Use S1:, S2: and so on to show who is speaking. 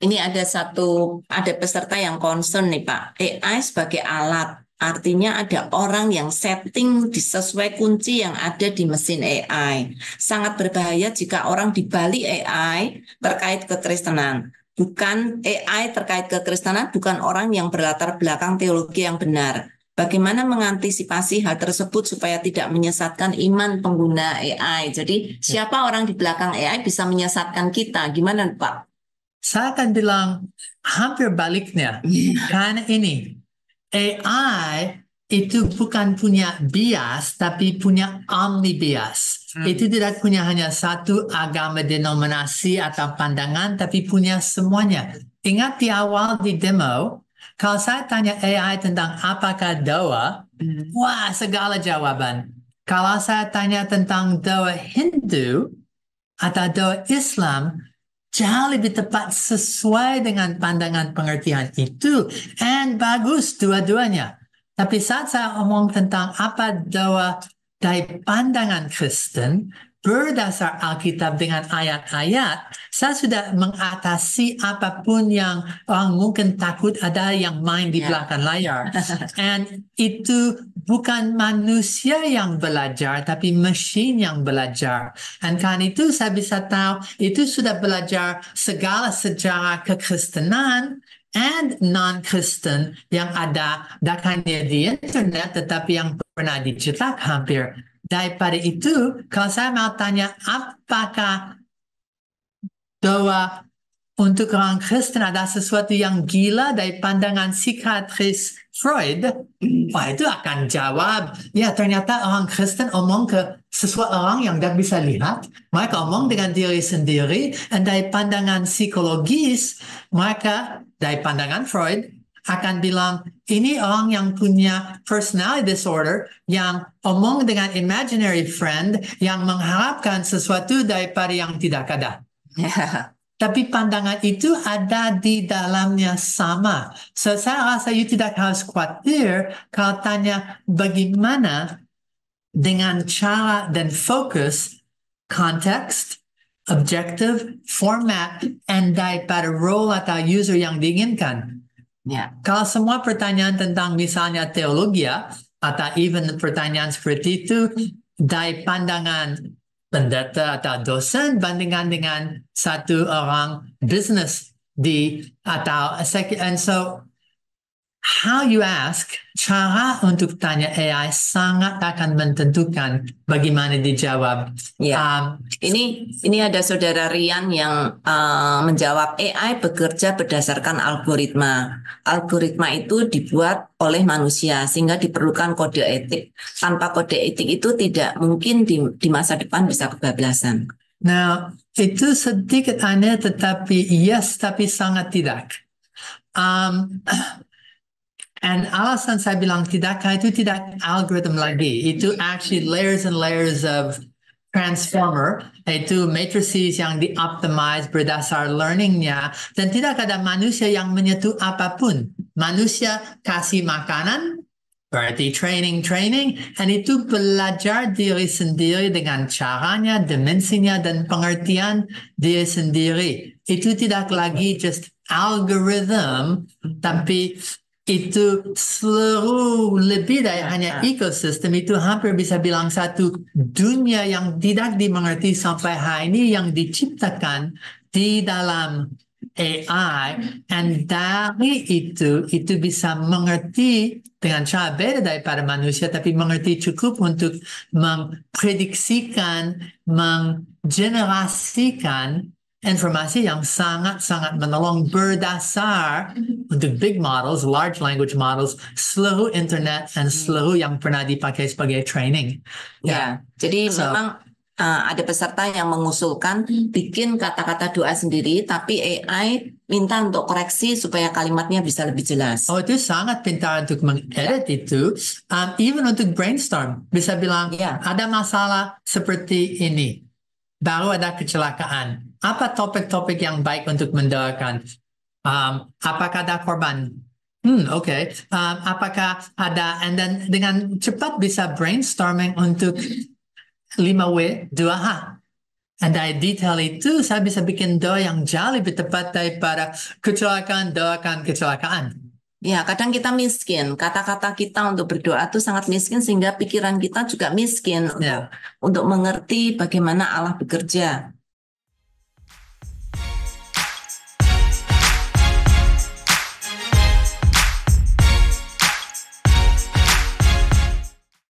S1: Ini ada peserta yang concern nih Pak. AI sebagai alat, artinya ada orang yang setting sesuai kunci yang ada di mesin AI. Sangat berbahaya jika orang di balik AI terkait kekristenan. Bukan AI terkait kekristenan, bukan orang yang berlatar belakang teologi yang benar. Bagaimana mengantisipasi hal tersebut supaya tidak menyesatkan iman pengguna AI? Jadi, siapa orang di belakang AI bisa menyesatkan kita? Gimana, Pak?
S2: Saya akan bilang hampir baliknya. Karena ini, AI itu bukan punya bias, tapi punya omni-bias. Itu tidak punya hanya satu agama, denominasi, atau pandangan, tapi punya semuanya. Ingat di awal di demo, kalau saya tanya AI tentang apakah doa, wah, segala jawaban. Kalau saya tanya tentang doa Hindu atau doa Islam, jauh lebih tepat sesuai dengan pandangan pengertian itu. And bagus dua-duanya. Tapi saat saya omong tentang apa doa dari pandangan Kristen, berdasar Alkitab dengan ayat-ayat, saya sudah mengatasi apapun yang orang mungkin takut ada yang main di belakang layar. And itu bukan manusia yang belajar, tapi mesin yang belajar. Dan karena itu saya bisa tahu, itu sudah belajar segala sejarah kekristenan and non-Kristen yang ada, bukan hanya di internet, tetapi yang pernah dicetak hampir. Daripada itu, kalau saya mau tanya apakah doa untuk orang Kristen ada sesuatu yang gila dari pandangan psikiatris Freud, wah itu akan jawab, ya ternyata orang Kristen omong ke sesuatu orang yang tidak bisa lihat, mereka omong dengan diri sendiri, dan dari pandangan psikologis, mereka dari pandangan Freud, akan bilang, ini orang yang punya personality disorder, yang omong dengan imaginary friend, yang mengharapkan sesuatu daripada yang tidak ada. Tapi pandangan itu ada di dalamnya sama. So, saya rasa you tidak harus khawatir kalau tanya bagaimana dengan cara dan fokus, konteks, objektif, format, and daripada role atau user yang diinginkan. Kalau semua pertanyaan tentang misalnya teologi atau even pertanyaan seperti itu dari pandangan pendeta atau dosen bandingkan dengan satu orang bisnis and so how you ask, cara untuk tanya AI sangat akan menentukan bagaimana dijawab.
S1: Ini ada saudara Rian yang menjawab AI bekerja berdasarkan algoritma. Algoritma itu dibuat oleh manusia sehingga diperlukan kode etik. Tanpa kode etik itu tidak mungkin di masa depan bisa kebablasan.
S2: Nah, itu sedikit aneh tetapi yes, tapi sangat tidak. And alasan saya bilang tidak, itu tidak algoritma lagi. Itu actually layers and layers of transformer, itu matrices yang di-optimize berdasar learningnya, dan tidak ada manusia yang menyentuh apapun. Manusia kasih makanan, berarti training, dan itu belajar diri sendiri dengan caranya, dimensinya, dan pengertian diri sendiri. Itu tidak lagi just algorithm, tapi itu seluruh lebih dari hanya ekosistem, itu hampir bisa bilang satu dunia yang tidak dimengerti sampai hari ini yang diciptakan di dalam AI, dan dari itu bisa mengerti dengan cara beda daripada manusia, tapi mengerti cukup untuk memprediksikan, menggenerasikan informasi yang sangat-sangat menolong berdasar untuk big models, large language models, seluruh internet, dan seluruh yang pernah dipakai sebagai training.
S1: Jadi memang ada peserta yang mengusulkan bikin kata-kata doa sendiri, tapi AI minta untuk koreksi supaya kalimatnya bisa lebih jelas.
S2: Oh, itu sangat pintar untuk mengedit itu. Even untuk brainstorm, bisa bilang, ada masalah seperti ini. Baru ada kecelakaan. Apa topik-topik yang baik untuk mendoakan? Apakah ada korban? Okay. Apakah ada, and then dengan cepat bisa brainstorming untuk 5W, 2H. Andai detail itu, saya bisa bikin doa yang jauh lebih tepat daripada doakan kecelakaan.
S1: Ya, kadang kita miskin. Kata-kata kita untuk berdoa itu sangat miskin sehingga pikiran kita juga miskin
S2: Ya.
S1: untuk mengerti bagaimana Allah bekerja.